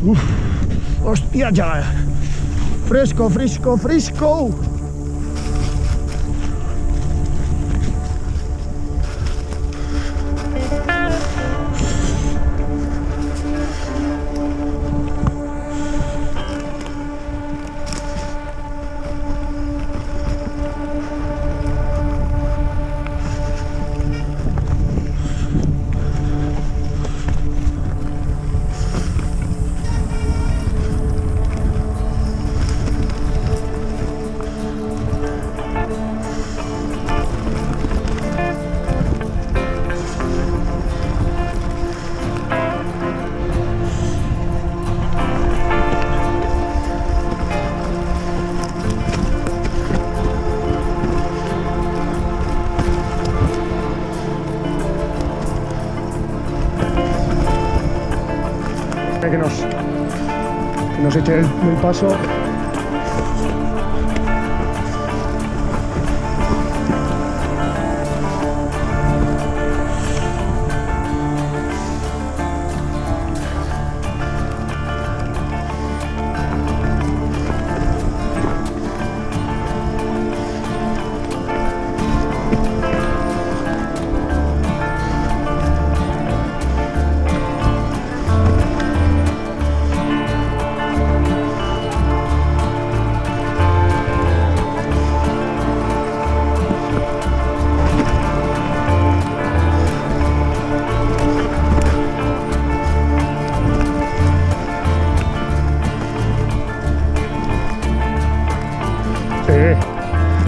Uf, hostia ya. Fresco, fresco, fresco. Que nos eche el paso.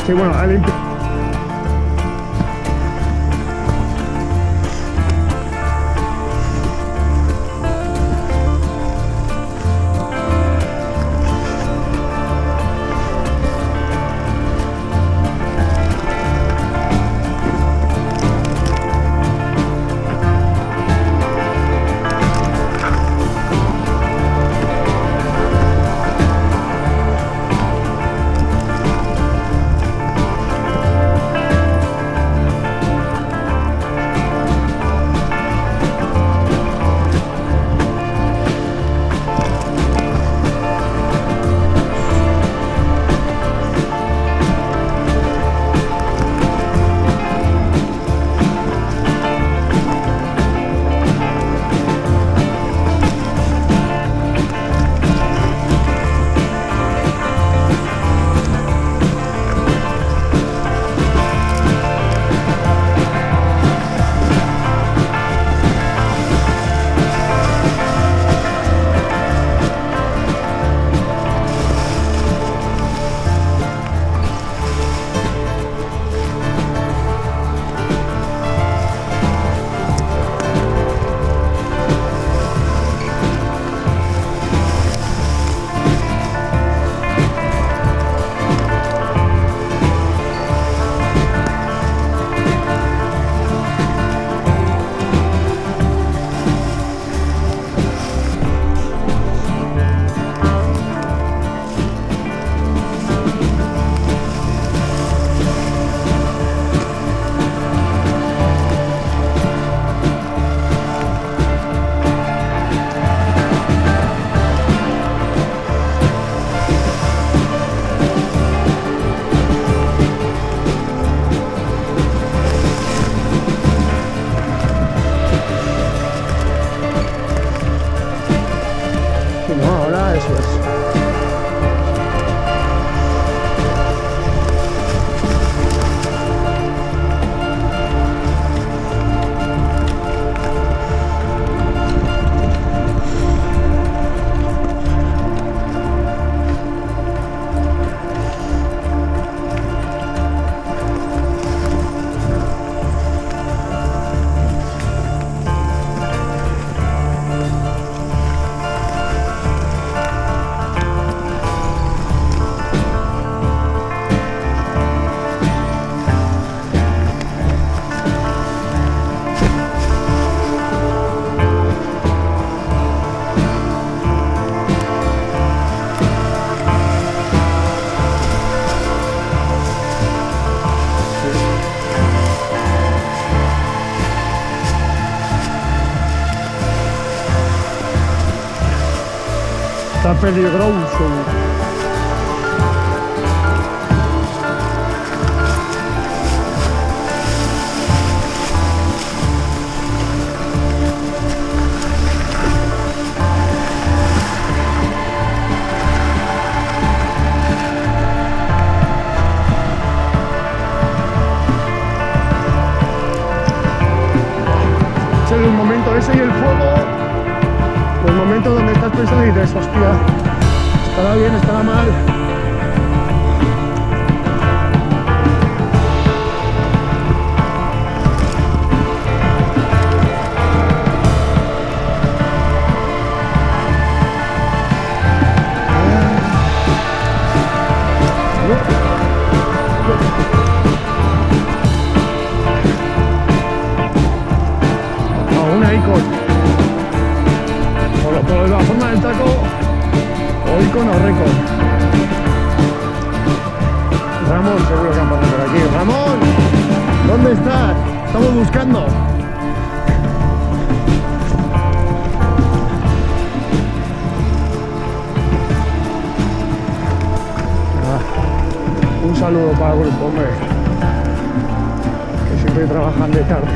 Sí, bueno, ha limpiado. Está peligroso. Es el momento ese y el fuego, los momentos donde estás pensando y dices, hostia, estará bien, estará mal. Aún ahí por la forma del taco o icono o récord. Ramón seguro que ha pasado por aquí. Ramón, ¿dónde estás? Estamos buscando. Un saludo para el grupo, hombre, que siempre trabajan de tarde.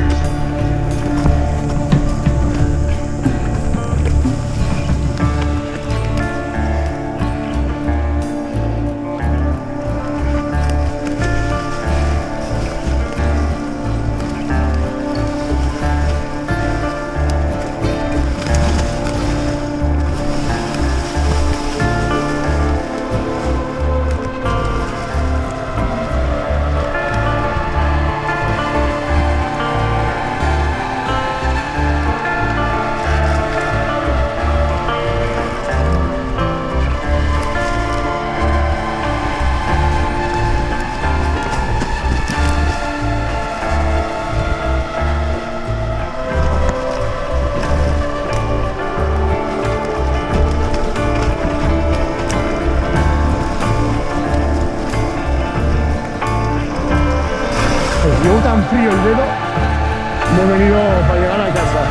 Llevo tan frío el dedo, no he venido para llegar a casa.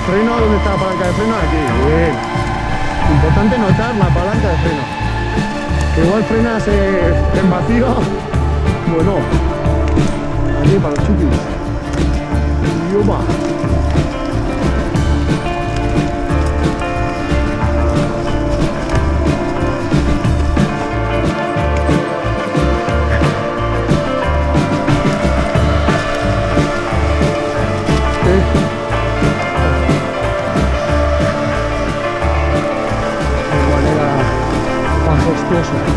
Freno, ¿dónde está la palanca de freno? Aquí, bien. Importante notar la palanca de freno. Que igual frenas en vacío. Bueno, aquí para los chiquis. Yuba. De manera majestuosa.